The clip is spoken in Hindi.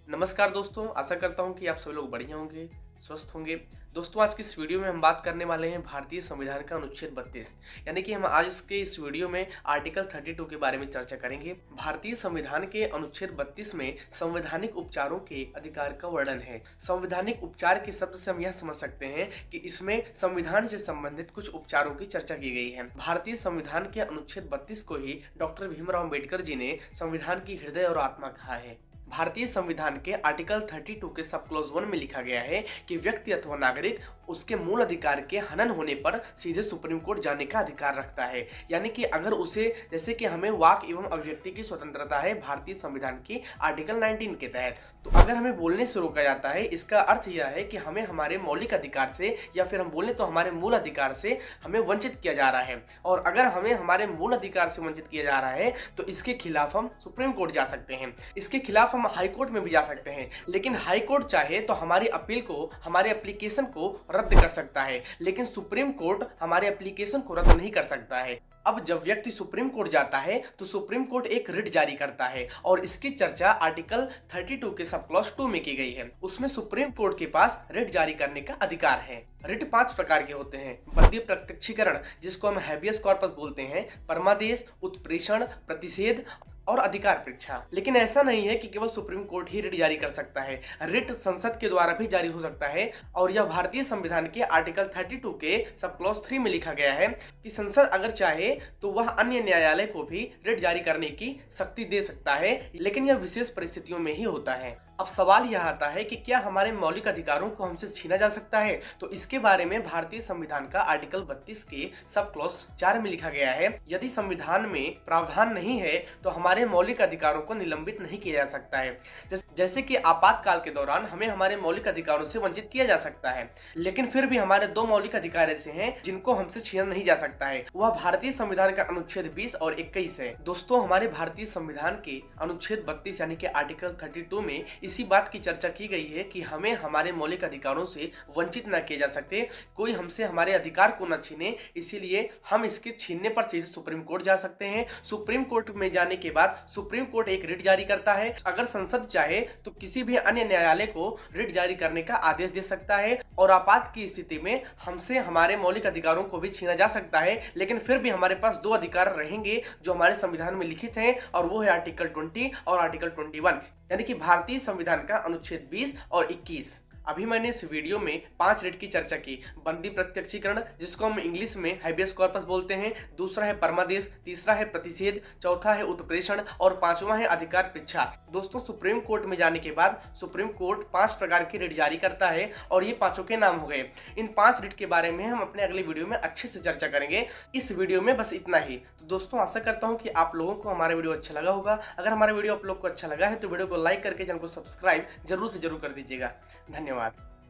नमस्कार दोस्तों, आशा करता हूँ कि आप सभी लोग बढ़िया होंगे, स्वस्थ होंगे। दोस्तों, आज की इस वीडियो में हम बात करने वाले हैं भारतीय संविधान का अनुच्छेद 32। यानी कि हम आज के इस वीडियो में आर्टिकल 32 के बारे में चर्चा करेंगे। भारतीय संविधान के अनुच्छेद 32 में संवैधानिक उपचारों के अधिकार का वर्णन है। संवैधानिक उपचार के शब्द से हम यह समझ सकते हैं कि इसमें संविधान से संबंधित कुछ उपचारों की चर्चा की गई है। भारतीय संविधान के अनुच्छेद 32 को ही डॉक्टर भीमराव अम्बेडकर जी ने संविधान की हृदय और आत्मा कहा है। भारतीय संविधान के आर्टिकल 32 के सब क्लॉज 1 में लिखा गया है कि व्यक्ति अथवा नागरिक उसके मूल अधिकार के हनन होने पर सीधे सुप्रीम कोर्ट जाने का अधिकार रखता है। यानी कि अगर उसे, जैसे कि हमें वाक एवं अभिव्यक्ति की स्वतंत्रता है भारतीय संविधान की आर्टिकल 19 के तहत, तो अगर हमें बोलने से रोका जाता है, इसका अर्थ यह है कि हमें हमारे मौलिक अधिकार से, या फिर हम बोले तो हमारे मूल अधिकार से हमें वंचित किया जा रहा है। और अगर हमें हमारे मूल अधिकार से वंचित किया जा रहा है तो इसके खिलाफ हम सुप्रीम कोर्ट जा सकते हैं। इसके खिलाफ हम हाई कोर्ट में भी जा सकते हैं, लेकिन हाई कोर्ट चाहे तो हमारी अपील को, हमारे एप्लीकेशन को रद्द कर सकता है, लेकिन सुप्रीम कोर्ट हमारे एप्लीकेशन को रद्द नहीं कर सकता है। अब जब व्यक्ति सुप्रीम कोर्ट जाता है तो सुप्रीम कोर्ट एक रिट जारी करता है, और इसकी चर्चा आर्टिकल 32 के सब क्लॉज 2 में की गई है। उसमें सुप्रीम कोर्ट के पास रिट जारी करने का अधिकार है। रिट 5 प्रकार के होते हैं। बंदी प्रत्यक्षीकरण, जिसको हम हैबियस कॉर्पस बोलते हैं, परमादेश, उत्प्रेषण, प्रतिषेध और अधिकार परीक्षा। लेकिन ऐसा नहीं है कि केवल सुप्रीम कोर्ट ही रिट जारी कर सकता है। रिट संसद के द्वारा भी जारी हो सकता है, और यह भारतीय संविधान के आर्टिकल 32 के सब क्लॉज 3 में लिखा गया है कि संसद अगर चाहे तो वह अन्य न्यायालय को भी रिट जारी करने की शक्ति दे सकता है, लेकिन यह विशेष परिस्थितियों में ही होता है। अब सवाल यह आता है कि क्या हमारे मौलिक अधिकारों को हमसे छीना जा सकता है? तो इसके बारे में भारतीय संविधान का आर्टिकल 32 के सब क्लॉज 4 में लिखा गया है, यदि संविधान में प्रावधान नहीं है तो हमारे मौलिक अधिकारों को निलंबित नहीं किया जा सकता है। जैसे कि आपातकाल के दौरान हमें हमारे मौलिक अधिकारों से वंचित किया जा सकता है, लेकिन फिर भी हमारे 2 मौलिक अधिकार ऐसे हैं जिनको हमसे छीना नहीं जा सकता है। वह भारतीय संविधान का अनुच्छेद 20 और 21 है। दोस्तों, हमारे भारतीय संविधान के अनुच्छेद 32 यानी कि आर्टिकल 32 में इसी बात की चर्चा की गई है कि हमें हमारे मौलिक अधिकारों से वंचित न किए जा सकते, कोई हमसे हमारे अधिकार को न छीने, इसीलिए हम इसके छीनने पर सीधे सुप्रीम कोर्ट जा सकते हैं। सुप्रीम कोर्ट में जाने के बाद सुप्रीम कोर्ट एक रिट जारी करता है। अगर संसद चाहे तो किसी भी अन्य न्यायालय को रिट जारी करने का आदेश दे सकता है, और आपात की स्थिति में हमसे हमारे मौलिक अधिकारों को भी छीना जा सकता है, लेकिन फिर भी हमारे पास 2 अधिकार रहेंगे जो हमारे संविधान में लिखित हैं, और वो है आर्टिकल 20 और आर्टिकल 21, यानी कि भारतीय संविधान का अनुच्छेद 20 और 21। अभी मैंने इस वीडियो में 5 रिट की चर्चा की। बंदी प्रत्यक्षीकरण, जिसको हम इंग्लिश में हैबियस कॉर्पस बोलते हैं, दूसरा है परमादेश, तीसरा है प्रतिषेध, चौथा है उत्प्रेषण, और 5वां है अधिकार परीक्षा। दोस्तों, सुप्रीम कोर्ट में जाने के बाद सुप्रीम कोर्ट 5 प्रकार की रिट जारी करता है, और ये 5 के नाम हो गए। इन 5 रिट के बारे में हम अपने अगले वीडियो में अच्छे से चर्चा करेंगे। इस वीडियो में बस इतना ही। तो दोस्तों, आशा करता हूँ कि आप लोगों को हमारा वीडियो अच्छा लगा होगा। अगर हमारा वीडियो आप लोग को अच्छा लगा है तो वीडियो को लाइक करके चैनल को सब्सक्राइब जरूर से जरूर कर दीजिएगा। धन्यवाद।